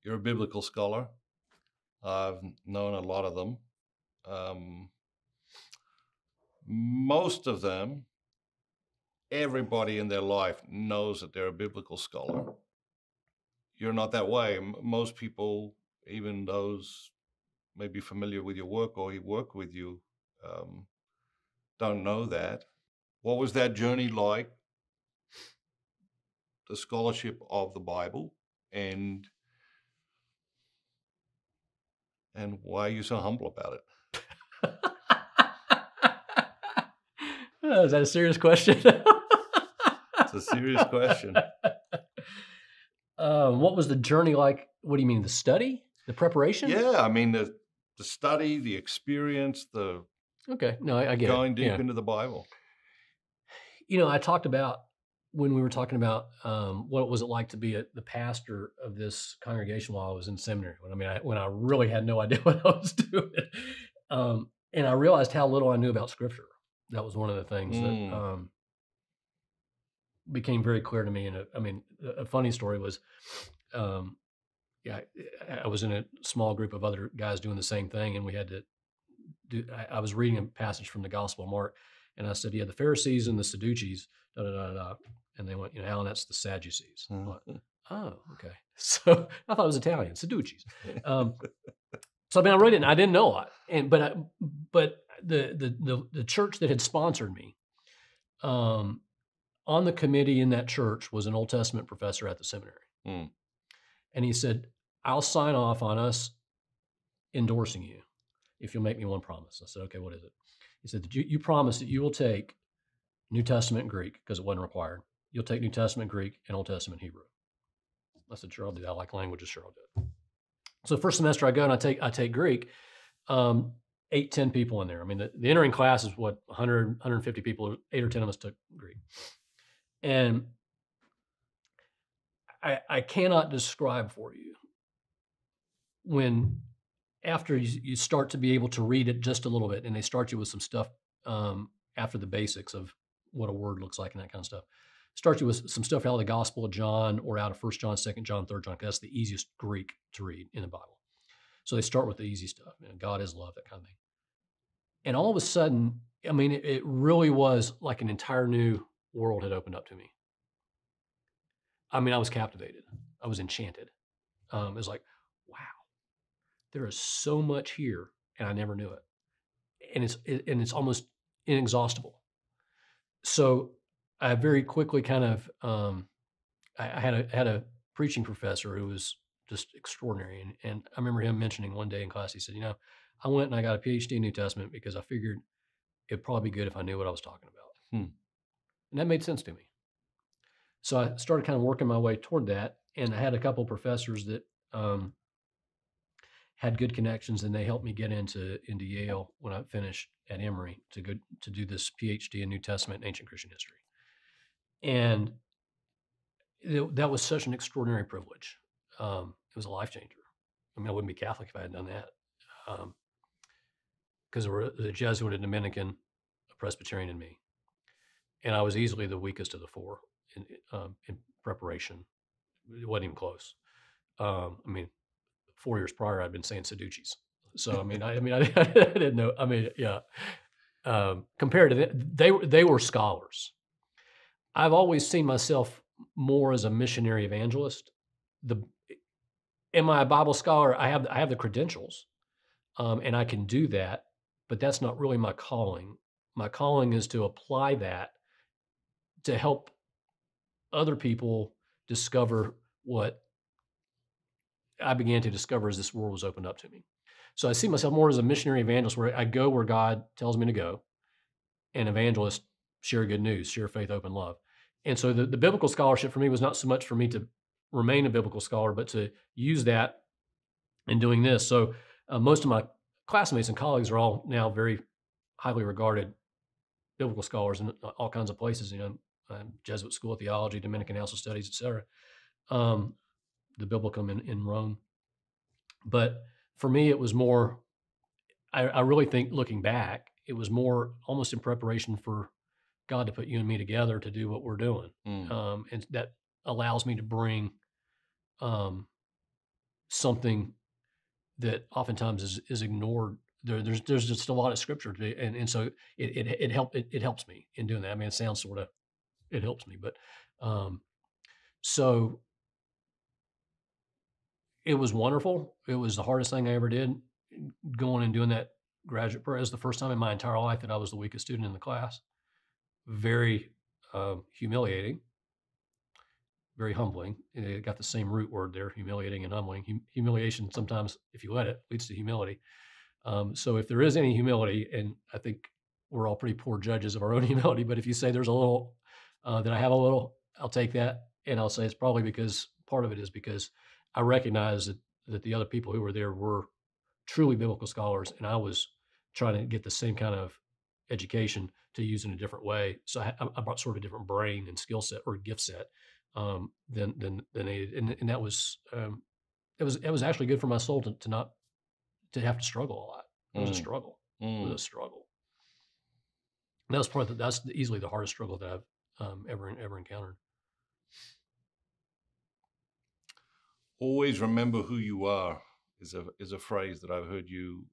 you're a biblical scholar. I've known a lot of them. Most of them, everybody in their life knows that they're a biblical scholar. You're not that way. Most people, even those maybe familiar with your work or who work with you, um, don't know that. What was that journey like? The scholarship of the Bible, and why are you so humble about it? Is that a serious question? It's a serious question. What was the journey like? What do you mean, the study, the preparation? Yeah, I mean the study, the experience, the Okay, no, I get going it. deep Yeah. into the Bible. I talked about when we were talking about what was it like to be the pastor of this congregation while I was in seminary. When I really had no idea what I was doing, and I realized how little I knew about Scripture. That was one of the things that became very clear to me. And a funny story was, yeah, I was in a small group of other guys doing the same thing, and we had to do. I was reading a passage from the Gospel of Mark, and I said, "Yeah, the Pharisees and the Sadducees, da da da da," and they went, "Alan, that's the Sadducees." I went, oh, okay. So I thought it was Italian, Sadducees. So I read it, and I didn't know a lot, but the church that had sponsored me, on the committee in that church was an Old Testament professor at the seminary. And he said, "I'll sign off on us endorsing you if you'll make me one promise." I said, "Okay, what is it?" He said, you promise that you will take New Testament and Greek, because it wasn't required. You'll take New Testament Greek and Old Testament Hebrew. I said, "Sure, I'll do that. I like languages. Sure, I'll do it." So the first semester I go and I take Greek, 8, 10 people in there. The entering class is 100, 150 people, 8 or 10 of us took Greek. And I cannot describe for you when after you start to be able to read it just a little bit, and they start you with some stuff after the basics of what a word looks like and that kind of stuff. Start you with some stuff out of the Gospel of John or out of 1 John, 2 John, 3 John, because that's the easiest Greek to read in the Bible. So they start with the easy stuff. God is love, that kind of thing. And all of a sudden, it really was like an entire new world had opened up to me. I was captivated. I was enchanted. It was like, wow, there is so much here, and I never knew it. And it's almost inexhaustible. So I very quickly kind of I had a preaching professor who was just extraordinary, and I remember him mentioning one day in class. He said, "I went and I got a PhD in New Testament because I figured it'd probably be good if I knew what I was talking about," and that made sense to me. So I started kind of working my way toward that, and I had a couple of professors that had good connections, and they helped me get into Yale when I finished at Emory to go to do this PhD in New Testament and ancient Christian history. And that was such an extraordinary privilege. It was a life changer. I wouldn't be Catholic if I had done that, because there were a Jesuit, a Dominican, a Presbyterian, and me, and I was easily the weakest of the four in preparation. It wasn't even close. 4 years prior, I'd been saying Sadducees. So I didn't know. Yeah. Compared to them, they were scholars. I've always seen myself more as a missionary evangelist. Am I a Bible scholar? I have the credentials, and I can do that, but that's not really my calling. My calling is to apply that to help other people discover what I began to discover as this world was opened up to me. So I see myself more as a missionary evangelist, where I go where God tells me to go, and evangelist, share good news, share faith, open love. And so the biblical scholarship for me was not so much for me to remain a biblical scholar, but to use that in doing this. So most of my classmates and colleagues are all now very highly regarded biblical scholars in all kinds of places, Jesuit School of Theology, Dominican House of Studies, et cetera, the Biblicum in Rome. But for me, it was more, I really think looking back, it was more almost in preparation for God to put you and me together to do what we're doing. And that allows me to bring something that oftentimes is ignored. There's just a lot of scripture to it, and so it helps me in doing that. I mean, it sounds sort of it helps me, but um, so it was wonderful. It was the hardest thing I ever did, going and doing that graduate prayer. It was the first time in my entire life that I was the weakest student in the class. Very humiliating, very humbling. It got the same root word there, humiliating and humbling. Humiliation sometimes, if you let it, leads to humility. So if there is any humility, and I think we're all pretty poor judges of our own humility, but if you say there's a little, that I have a little, I'll take that. And I'll say it's probably because part of it is because I recognize that the other people who were there were truly biblical scholars, and I was trying to get the same kind of education to use in a different way. So I brought sort of a different brain and skill set or gift set than they did, and that was it was actually good for my soul to not to have to struggle a lot. It was a Mm, struggle. It was mm. a struggle. And that was part of that's easily the hardest struggle that I've ever encountered. Always remember who you are is a phrase that I've heard you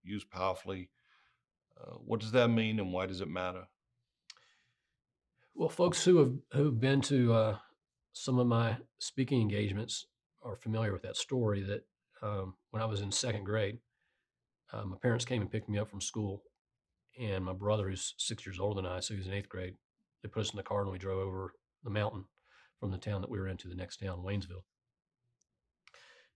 use powerfully. What does that mean, and why does it matter? Well, folks who've been to some of my speaking engagements are familiar with that story. That when I was in second grade, my parents came and picked me up from school, and my brother, who's 6 years older than I, so he was in eighth grade, they put us in the car and we drove over the mountain from the town that we were in to the next town, Waynesville.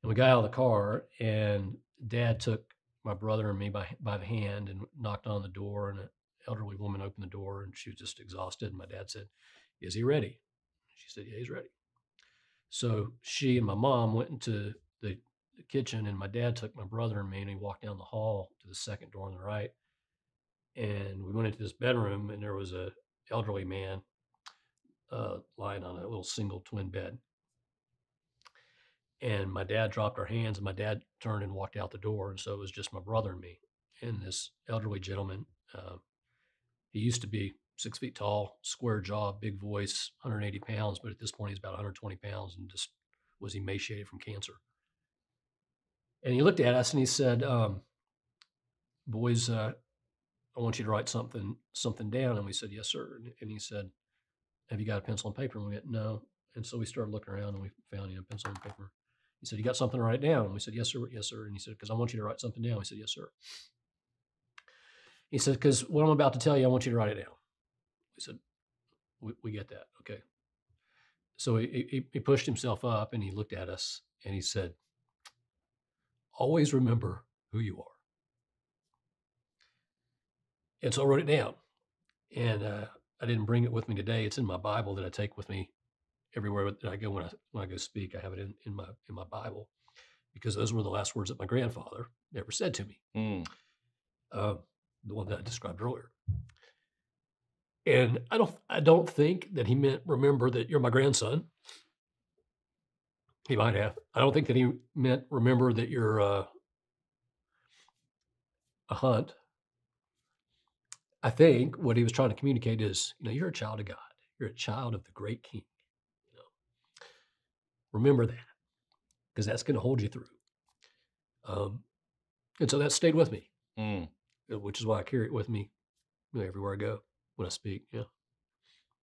And we got out of the car, and Dad took my brother and me by the hand and knocked on the door. And an elderly woman opened the door, and she was just exhausted. And my dad said, "Is he ready?" She said, "Yeah, he's ready." So she and my mom went into the kitchen, and my dad took my brother and me, and he walked down the hall to the second door on the right. And we went into this bedroom, and there was a elderly man lying on a little single twin bed. And my dad dropped our hands, and my dad turned and walked out the door. And so it was just my brother and me. And this elderly gentleman, he used to be 6 feet tall, square jaw, big voice, 180 pounds, but at this point he's about 120 pounds and just was emaciated from cancer. And he looked at us and he said, "Boys, I want you to write something down." And we said, "Yes, sir." And he said, "Have you got a pencil and paper?" And we went, "No." And so we started looking around, and we found a pencil and paper. He said, "You got something to write down?" And we said, "Yes, sir. Yes, sir." And he said, "Because I want you to write something down." We said, "Yes, sir." He said, "Because what I'm about to tell you, I want you to write it down." We said, we get that. Okay. So he pushed himself up and he looked at us and he said, "Always remember who you are." And so I wrote it down. And I didn't bring it with me today. It's in my Bible that I take with me everywhere that I go when I go speak. I have it in my Bible, because those were the last words that my grandfather ever said to me, Mm, uh, the one that I described earlier. And I don't think that he meant remember that you're my grandson. He might have. I don't think that he meant remember that you're a hunt. I think what he was trying to communicate is, you're a child of God. You're a child of the great King. You know, remember that, because that's going to hold you through. Um, and so that stayed with me, mm. which is why I carry it with me everywhere I go when I speak. Yeah.